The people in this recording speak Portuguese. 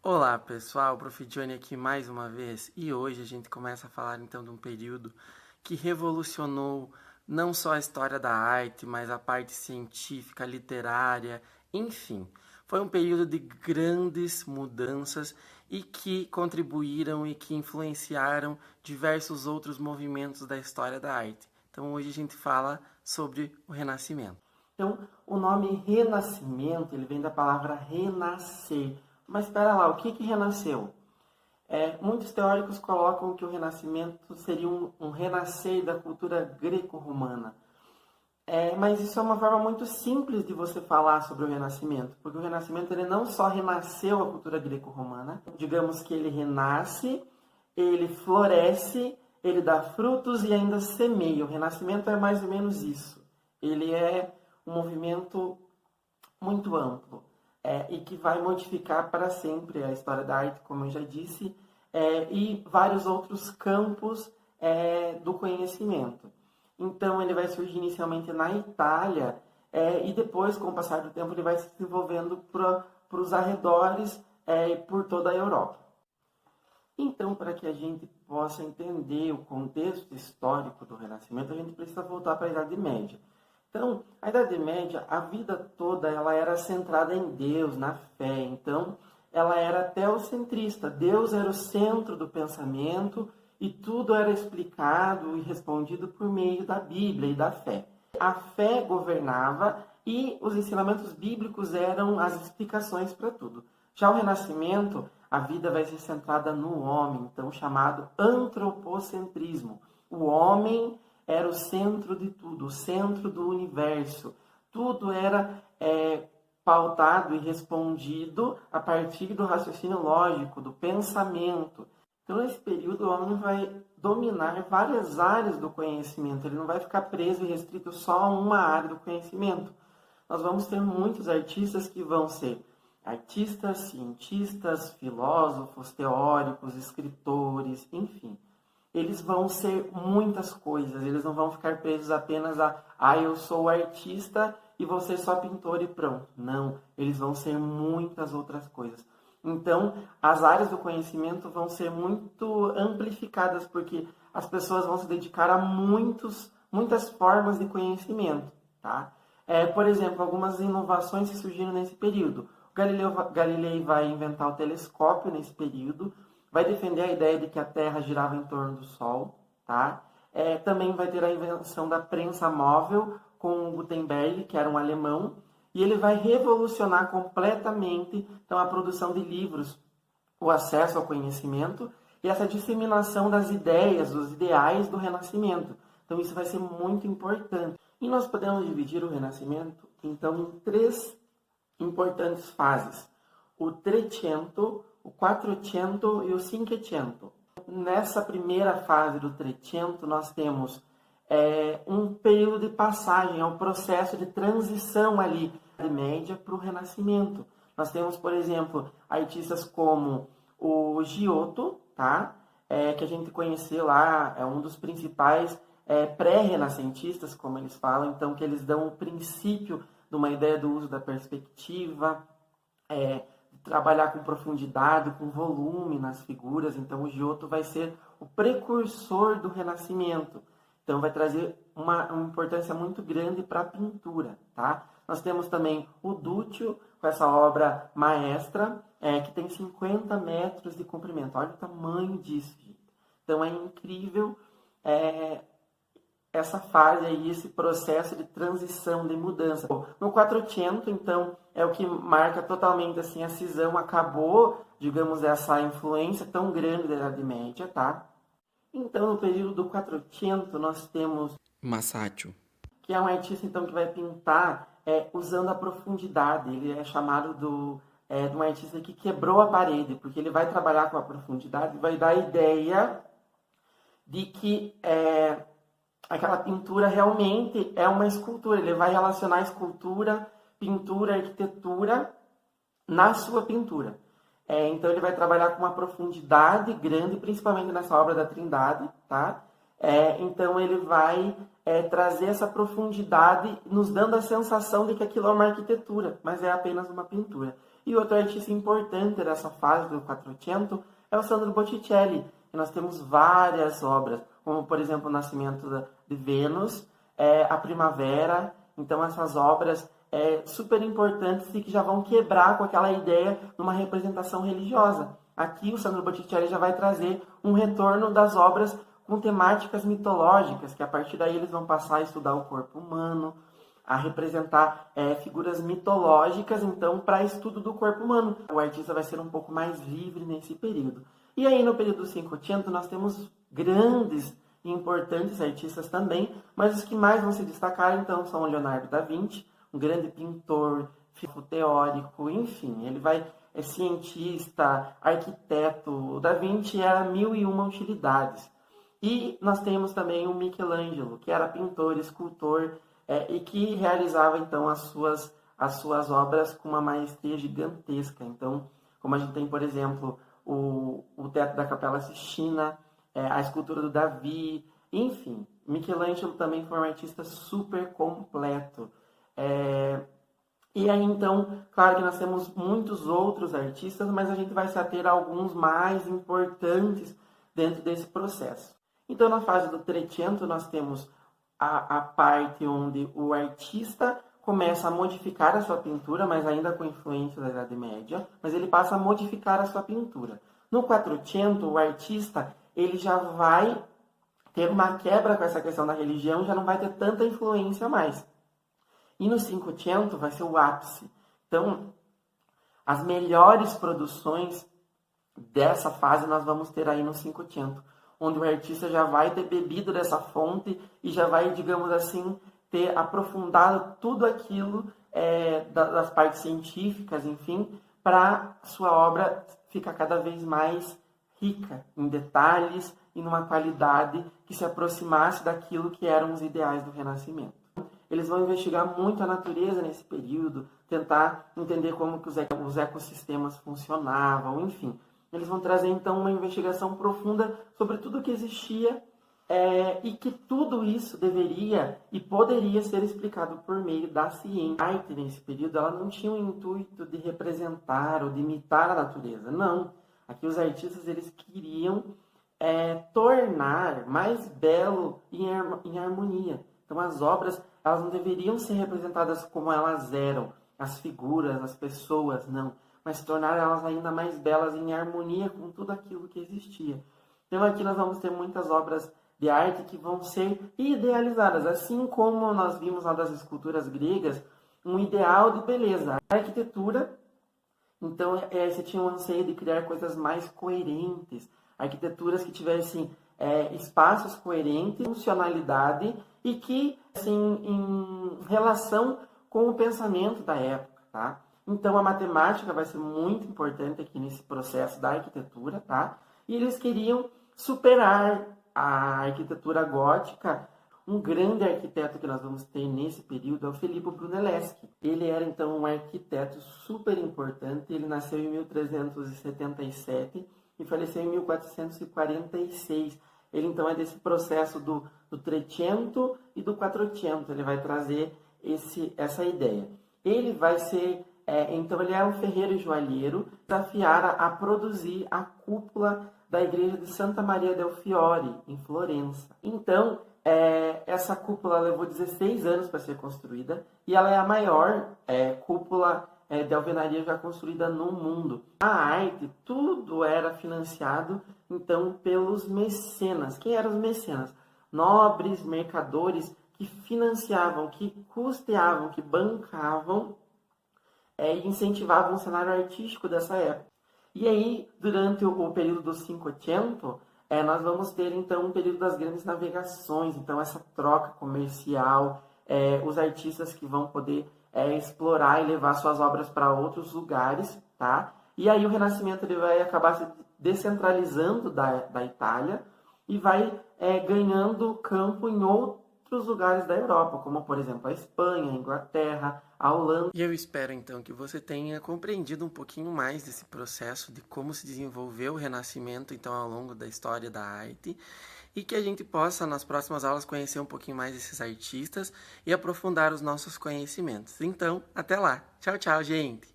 Olá pessoal, Prof. Johnny aqui mais uma vez e hoje a gente começa a falar então de um período que revolucionou não só a história da arte, mas a parte científica, literária, enfim. Foi um período de grandes mudanças e que contribuíram e que influenciaram diversos outros movimentos da história da arte. Então hoje a gente fala sobre o Renascimento. Então, o nome renascimento, ele vem da palavra renascer. Mas espera lá, o que renasceu? Muitos teóricos colocam que o renascimento seria um renascer da cultura greco-romana. Mas isso é uma forma muito simples de você falar sobre o renascimento, porque o renascimento ele não só renasceu a cultura greco-romana, digamos que ele renasce, ele floresce, ele dá frutos e ainda semeia. O renascimento é mais ou menos isso. Ele é um movimento muito amplo e que vai modificar para sempre a história da arte, como eu já disse, e vários outros campos do conhecimento. Então, ele vai surgir inicialmente na Itália e depois, com o passar do tempo, ele vai se desenvolvendo para os arredores e por toda a Europa. Então, para que a gente possa entender o contexto histórico do Renascimento, a gente precisa voltar para a Idade Média. Então, a Idade Média, a vida toda, ela era centrada em Deus, na fé. Então, ela era teocentrista. Deus era o centro do pensamento e tudo era explicado e respondido por meio da Bíblia e da fé. A fé governava e os ensinamentos bíblicos eram as explicações para tudo. Já o Renascimento, a vida vai ser centrada no homem, então chamado antropocentrismo. O homem era o centro de tudo, o centro do universo. Tudo era pautado e respondido a partir do raciocínio lógico, do pensamento. Então, nesse período, o homem vai dominar várias áreas do conhecimento. Ele não vai ficar preso e restrito só a uma área do conhecimento. Nós vamos ter muitos artistas que vão ser artistas, cientistas, filósofos, teóricos, escritores, enfim. Eles vão ser muitas coisas, eles não vão ficar presos apenas a eu sou artista e vou ser só pintor e pronto. Não, eles vão ser muitas outras coisas. Então, as áreas do conhecimento vão ser muito amplificadas, porque as pessoas vão se dedicar a muitas formas de conhecimento. Tá? Por exemplo, algumas inovações que surgiram nesse período. O Galileu vai inventar o telescópio nesse período, vai defender a ideia de que a Terra girava em torno do Sol. Tá? Também vai ter a invenção da prensa móvel com Gutenberg, que era um alemão, e ele vai revolucionar completamente então, a produção de livros, o acesso ao conhecimento e essa disseminação das ideias, dos ideais do Renascimento. Então isso vai ser muito importante. E nós podemos dividir o Renascimento então em três importantes fases: o Trecento, o Quattrocento e o Cinquecento. Nessa primeira fase do Trecento nós temos um período de passagem, é um processo de transição ali da Média para o Renascimento. Nós temos, por exemplo, artistas como o Giotto, tá? Que a gente conheceu lá, é um dos principais pré-renascentistas, como eles falam, então que eles dão o princípio de uma ideia do uso da perspectiva, trabalhar com profundidade, com volume nas figuras. Então o Giotto vai ser o precursor do Renascimento. Então vai trazer uma importância muito grande para a pintura, tá? Nós temos também o Duccio, com essa obra maestra, que tem 50 metros de comprimento. Olha o tamanho disso, gente. Então é incrível essa fase aí, esse processo de transição, de mudança. No Quattrocento, então, é o que marca totalmente assim, a cisão, acabou, digamos, essa influência tão grande da Idade Média, tá? Então, no período do Quattrocento, nós temos Masaccio, que é um artista então, que vai pintar usando a profundidade. Ele é chamado de um artista que quebrou a parede, porque ele vai trabalhar com a profundidade e vai dar a ideia de que aquela pintura realmente é uma escultura. Ele vai relacionar escultura, pintura, arquitetura na sua pintura. Então ele vai trabalhar com uma profundidade grande, principalmente nessa obra da Trindade, tá? Então ele vai trazer essa profundidade, nos dando a sensação de que aquilo é uma arquitetura, mas é apenas uma pintura. E outro artista importante dessa fase do Quattrocento é o Sandro Botticelli, que nós temos várias obras, como por exemplo o Nascimento de Vênus, a Primavera. Então essas obras super importantes e que já vão quebrar com aquela ideia de uma representação religiosa. Aqui o Sandro Botticelli já vai trazer um retorno das obras com temáticas mitológicas, que a partir daí eles vão passar a estudar o corpo humano, a representar figuras mitológicas, então, para estudo do corpo humano. O artista vai ser um pouco mais livre nesse período. E aí, no período 500, nós temos grandes e importantes artistas também, mas os que mais vão se destacar, então, são o Leonardo da Vinci, um grande pintor, físico teórico, enfim, ele vai cientista, arquiteto. O Da Vinci era 1001 utilidades. E nós temos também o Michelangelo, que era pintor, escultor, e que realizava, então, as suas obras com uma maestria gigantesca. Então, como a gente tem, por exemplo, o teto da Capela Sistina, a escultura do Davi, enfim. Michelangelo também foi um artista super completo. E aí, então, claro que nós temos muitos outros artistas, mas a gente vai se ater a alguns mais importantes dentro desse processo. Então, na fase do Trecento, nós temos a parte onde o artista começa a modificar a sua pintura, mas ainda com influência da Idade Média, mas ele passa a modificar a sua pintura. No Quattrocento, o artista ele já vai ter uma quebra com essa questão da religião, já não vai ter tanta influência mais. E no 500 vai ser o ápice. Então, as melhores produções dessa fase nós vamos ter aí no 500, onde o artista já vai ter bebido dessa fonte e já vai, digamos assim, ter aprofundado tudo aquilo das partes científicas, enfim, para sua obra ficar cada vez mais rica em detalhes e numa qualidade que se aproximasse daquilo que eram os ideais do Renascimento. Eles vão investigar muito a natureza nesse período, tentar entender como que os ecossistemas funcionavam, enfim. Eles vão trazer, então, uma investigação profunda sobre tudo o que existia e que tudo isso deveria e poderia ser explicado por meio da ciência. A arte, nesse período, ela não tinha o intuito de representar ou de imitar a natureza, não. Aqui os artistas eles queriam tornar mais belo em harmonia. Então, as obras elas não deveriam ser representadas como elas eram, as figuras, as pessoas, não. Mas tornar elas ainda mais belas em harmonia com tudo aquilo que existia. Então aqui nós vamos ter muitas obras de arte que vão ser idealizadas, assim como nós vimos lá das esculturas gregas, um ideal de beleza. A arquitetura, então, você tinha um anseio de criar coisas mais coerentes, arquiteturas que tivessem espaços coerentes, funcionalidade e que, assim, em relação com o pensamento da época, tá? Então, a matemática vai ser muito importante aqui nesse processo da arquitetura, tá? E eles queriam superar a arquitetura gótica. Um grande arquiteto que nós vamos ter nesse período é o Filippo Brunelleschi. Ele era, então, um arquiteto super importante. Ele nasceu em 1377 e faleceu em 1446. Ele, então, é desse processo do Trecento e do Quattrocento. Ele vai trazer essa ideia. Ele vai ser... então, ele é um ferreiro e joalheiro, desafiara a produzir a cúpula da igreja de Santa Maria del Fiore, em Florença. Então, essa cúpula levou 16 anos para ser construída e ela é a maior cúpula de alvenaria já construída no mundo. A arte, tudo era financiado, então, pelos mecenas. Quem eram os mecenas? Nobres, mercadores que financiavam, que custeavam, que bancavam e incentivavam o cenário artístico dessa época. E aí, durante o período dos 500, nós vamos ter, então, um período das grandes navegações, então, essa troca comercial, os artistas que vão poder explorar e levar suas obras para outros lugares, tá? E aí o Renascimento ele vai acabar se descentralizando da Itália e vai ganhando campo em outros lugares da Europa, como, por exemplo, a Espanha, a Inglaterra, a Holanda. E eu espero, então, que você tenha compreendido um pouquinho mais desse processo, de como se desenvolveu o Renascimento, então, ao longo da história da arte, e que a gente possa, nas próximas aulas, conhecer um pouquinho mais desses artistas e aprofundar os nossos conhecimentos. Então, até lá. Tchau, tchau, gente!